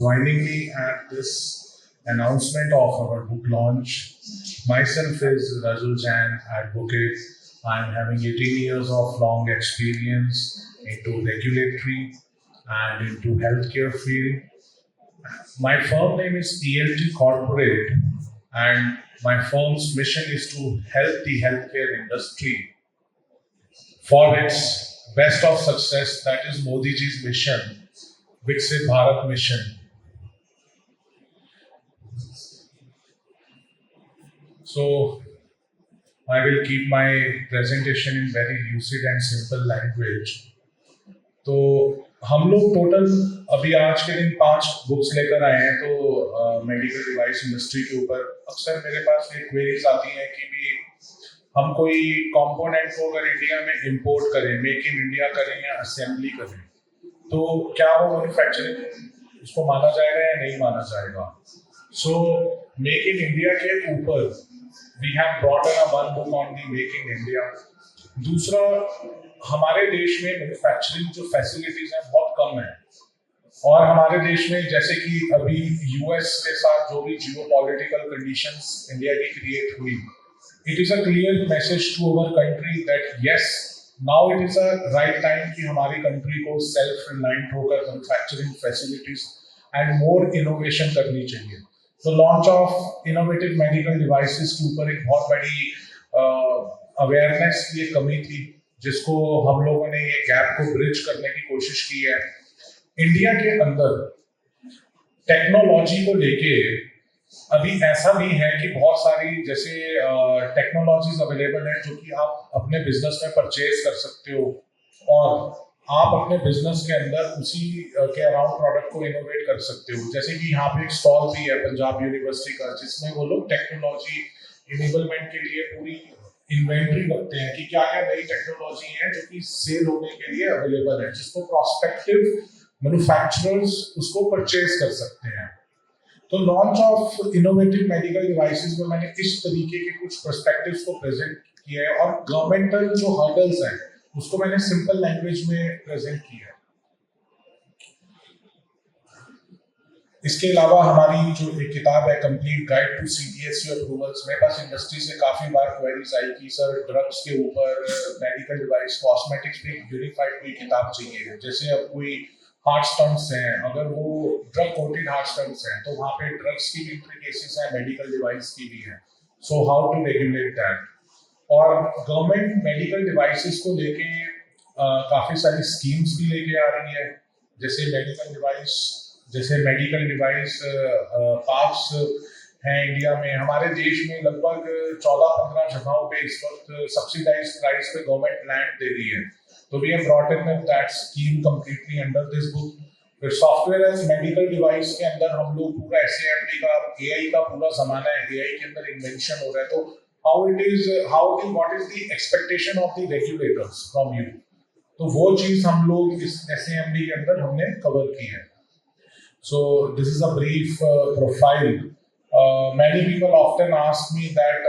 joining me at this announcement of our book launch. Myself is Rajul Jain, advocate. I'm having 18 years of long experience into regulatory and into healthcare field. My firm name is ELT Corporate, and my firm's mission is to help the healthcare industry for its best of success. That is Modi ji's mission, Viksit Bharat mission. So I will keep my presentation in very lucid and simple language. तो हम लोग total अभी आज के दिन 5 books लेकर आए हैं। तो मेडिकल डिवाइस इंडस्ट्री के ऊपर अक्सर मेरे पास ये क्वेरीज आती हैं कि भी हम कोई कंपोनेंट को अगर इंडिया में इंपोर्ट करें, मेक इन इंडिया करें या असेंबली करें, तो क्या वो मैन्युफैक्चरिंग उसको माना जाएगा या नहीं माना जाएगा। सो मेक इन इंडिया के ऊपर we have brought in one book on the make in India. दूसरा, हमारे देश में मैन्युफैक्चरिंग जो फैसिलिटीज हैं बहुत कम है, और हमारे देश में जैसे कि अभी यूएस के साथ जो भी जियोपॉलिटिकल कंडीशंस इंडिया की क्रिएट हुई, it is a clear message to our country that yes, now it is a right time कि हमारी कंट्री को सेल्फ रिलायंट होकर manufacturing facilities and more innovation करनी चाहिए। तो launch of innovative medical devices के ऊपर एक बहुत बड़ी अवेयरनेस की कमी थी, जिसको हम लोगों ने ये गैप को ब्रिज करने की कोशिश की है। इंडिया के अंदर टेक्नोलॉजी को लेके अभी ऐसा भी है कि बहुत सारी जैसे टेक्नोलॉजीज अवेलेबल हैं जो कि आप अपने बिजनेस में परचेज कर सकते हो, और आप अपने बिजनेस के अंदर उसी के अराउंड प्रोडक्ट को इनोवेट कर सकते हो। जैसे कि यहाँ पे एक स्टॉल भी है पंजाब यूनिवर्सिटी का, जिसमें वो लोग टेक्नोलॉजी इनेबलमेंट के लिए पूरी इन्वेंट्री रखते हैं कि क्या क्या नई टेक्नोलॉजी है जो कि सेल होने के लिए अवेलेबल है, जिसको प्रोस्पेक्टिव मैन्युफैक्चरर्स उसको परचेज कर सकते हैं। तो launch of innovative medical devices में मैंने इस तरीके के कुछ पर्सपेक्टिव्स को प्रेजेंट किया है, और गवर्नमेंटल जो हर्डल्स हैं उसको मैंने सिंपल लैंग्वेज में प्रेजेंट किया है। इसके अलावा हमारी जो एक किताब है complete guide to CDSC approvals, मेरे पास इंडस्ट्री से काफी बार क्वेरीज आई कि सर ड्रग्स के ऊपर, मेडिकल डिवाइस, कॉस्मेटिक्स पे यूनिफाइड कोई किताब चाहिए। जैसे अब कोई हार्ट स्टंट्स हैं, अगर वो ड्रग कोटेड हार्ट स्टंट्स हैं तो वहाँ पे ड्रग्स की भी केसेस हैं, मेडिकल डिवाइस की भी है। So how to regulate that. और गवर्नमेंट मेडिकल डिवाइसेस को लेके काफी सारी स्कीम्स भी लेके आ रही है। जैसे मेडिकल डिवाइस पार्क्स हैं इंडिया में। हमारे देश में लगभग 14-15 जगहों पे इस वक्त सब्सिडाइज्ड प्राइस पे गवर्नमेंट लैंड दे रही है। तो we have brought in that scheme completely under this book. फिर सॉफ्टवेयर एज मेडिकल डिवाइस के अंदर हम लोग पूरा एसएएमडी का, एआई का पूरा जमाना है, एआई के अंदर इन्वेंशन हो रहा है। तो what is the expectation of the regulators from you, तो वो चीज हम लोग इस एसएएमडी के अंदर हमने कवर की है। So this is a brief profile. Many people often ask me that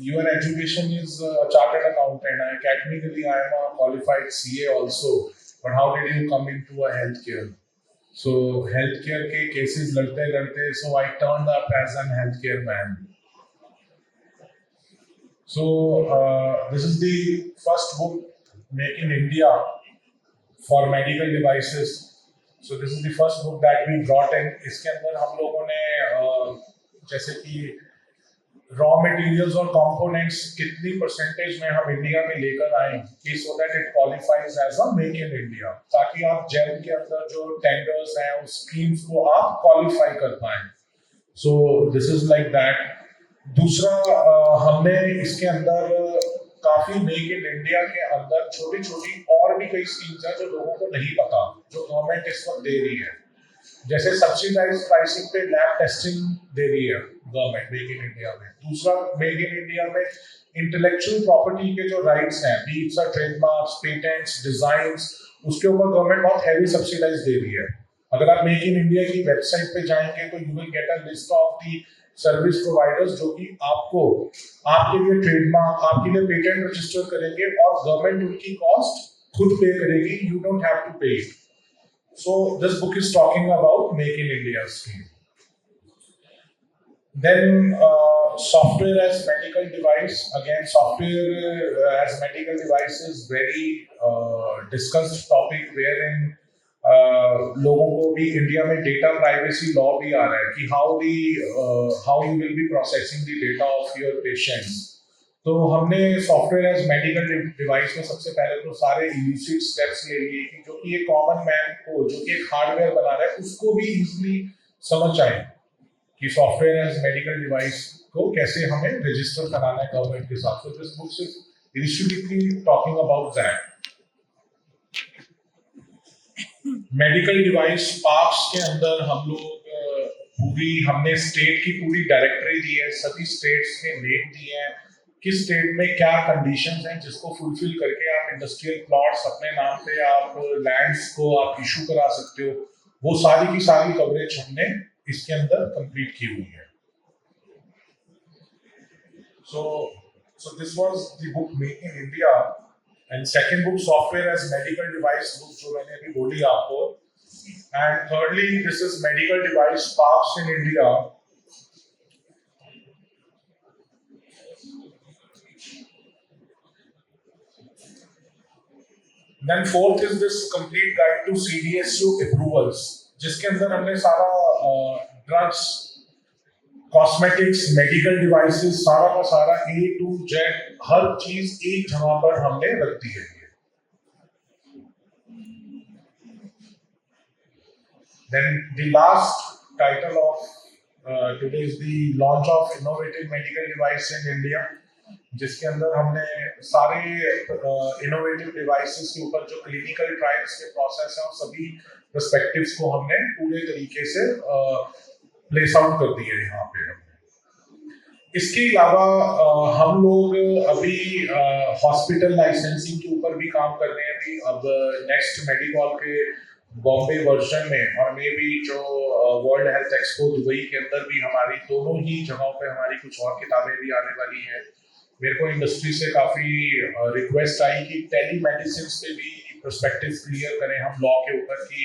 your education is a chartered accountant. Academically, I am a qualified CA also. But how did you come into a healthcare? So healthcare के cases लड़ते, so I turned up as an healthcare man. So this is the first book, Make in India, for medical devices. So this is the first book that we brought in. इसके अंदर हम लोगों ने जैसे कि raw materials और components कितनी percentage में हम इंडिया में लेकर आए कि so that it qualifies as a make in India, ताकि आप जेम के अंदर जो टेंडर्स हैं उस स्कीम्स को आप क्वालिफाई कर पाए। So this is like that. दूसरा, हमने इसके अंदर काफी मेक इन इंडिया के अंदर छोटी छोटी और भी कई स्कीम्स हैं जो लोगों को नहीं पता, जो गवर्नमेंट इस वक्त दे रही है। जैसे सब्सिडाइज्ड प्राइसिंग पे लैब टेस्टिंग दे रही है गवर्नमेंट मेक इन इंडिया में। दूसरा, मेक इन इंडिया में इंटेलेक्चुअल प्रॉपर्टी के जो राइट्स हैं, be its trademarks, patents, designs, उसके ऊपर गवर्नमेंट बहुत हैवी सब्सिडाइज दे रही है। अगर आप मेक इन इंडिया की वेबसाइट पे जाएंगे तो you will get a list of the service providers जो कि आपको, आपके लिए ट्रेडमार्क, आपके लिए पेटेंट रजिस्टर करेंगे, और गवर्नमेंट उनकी कॉस्ट खुद पे करेगी, यू डोंट हैव टू पे it. So this book is talking about Make in India scheme. Then software as medical device. Again, software as medical device is very discussed topic wherein लोगों को भी India में data privacy law भी आ रहा है कि how you will be processing the data of your patients. तो हमने सॉफ्टवेयर एज मेडिकल डिवाइस में सबसे पहले तो सारे इलिसिट स्टेप्स ले लिए कि जो कि एक कॉमन मैन को जो कि एक हार्डवेयर बना रहा है उसको भी इजीली समझ आए कि सॉफ्टवेयर एज मेडिकल डिवाइस को कैसे हमें रजिस्टर कराना है गवर्नमेंट के साथ. तो this book is initially talking about that. Medical device parks के अंदर हम लोग हमने स्टेट की पूरी डायरेक्टरी दी है, सभी स्टेट्स के नेम दिए हैं, किस स्टेट में क्या कंडीशंस हैं जिसको फुलफिल करके आप इंडस्ट्रियल प्लॉट्स अपने नाम पे आप लैंड्स को आप इशू करा सकते हो. वो सारी की सारी कवरेज हमने इसके अंदर कंप्लीट की हुई है. So this was the book Make in India. And second book software as medical device book जो मैंने अभी बोली आपको. And thirdly this is medical device parks in India. Then fourth is this complete guide to CDSU approvals जिसके अंदर हमने सारा drugs, cosmetics, medical devices सारा का सारा A to Z हर चीज एक जगह पर हमने रख दी है. Then the last title of today is the launch of innovative medical device in India, जिसके अंदर हमने सारे इनोवेटिव डिवाइसेस के ऊपर जो क्लिनिकल ट्रायल्स के प्रोसेस हैं और सभी पर्सपेक्टिव्स को हमने पूरे तरीके से प्लेस आउट कर दिए यहाँ पे. इसके अलावा हम लोग अभी हॉस्पिटल लाइसेंसिंग के ऊपर भी काम कर रहे हैं. अभी अब नेक्स्ट मेडिकॉल के बॉम्बे वर्जन में और मे भी जो वर्ल्ड हेल्थ एक्सपो दुबई के अंदर भी हमारी दोनों ही जगहों पे हमारी कुछ और किताबें भी आने वाली हैं. मेरे को इंडस्ट्री से काफ़ी रिक्वेस्ट आई कि टेली मेडिसिन पे भी पर्सपेक्टिव क्लियर करें हम लॉ के ऊपर कि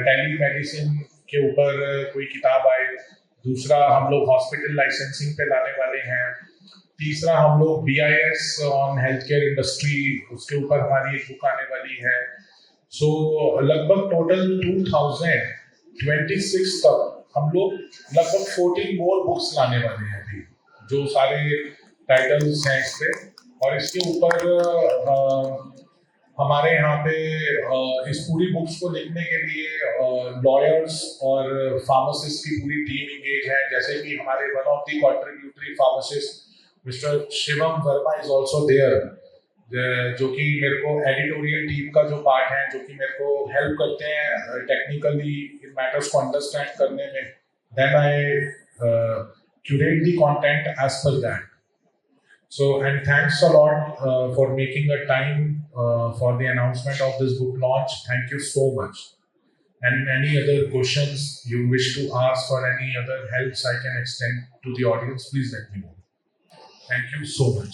टेली मेडिसिन के ऊपर कोई किताब आए. दूसरा हम लोग हॉस्पिटल लाइसेंसिंग पे लाने वाले हैं. तीसरा हम लोग BIS on health care industry उसके ऊपर हमारी एक बुक आने वाली है. सो लगभग टोटल 2026 तक हम लोग लगभग 14 मोर बुक्स लाने वाले हैं अभी, जो सारे टाइटल्स हैं इस पे. और इसके ऊपर हमारे यहाँ पे इस पूरी बुक्स को लिखने के लिए लॉयर्स और फार्मासिस्ट की पूरी टीम इंगेज है. जैसे कि हमारे one of the contributory pharmacist mister Shivam Verma is also there, जो कि मेरे को एडिटोरियल टीम का जो पार्ट है, जो कि मेरे को हेल्प करते हैं टेक्निकली इन मैटर्स को अंडरस्टैंड करने में. Then I curate the content as per that. So, and thanks a lot for making a time for the announcement of this book launch. Thank you so much. And any other questions you wish to ask or any other helps I can extend to the audience, please let me know. Thank you so much.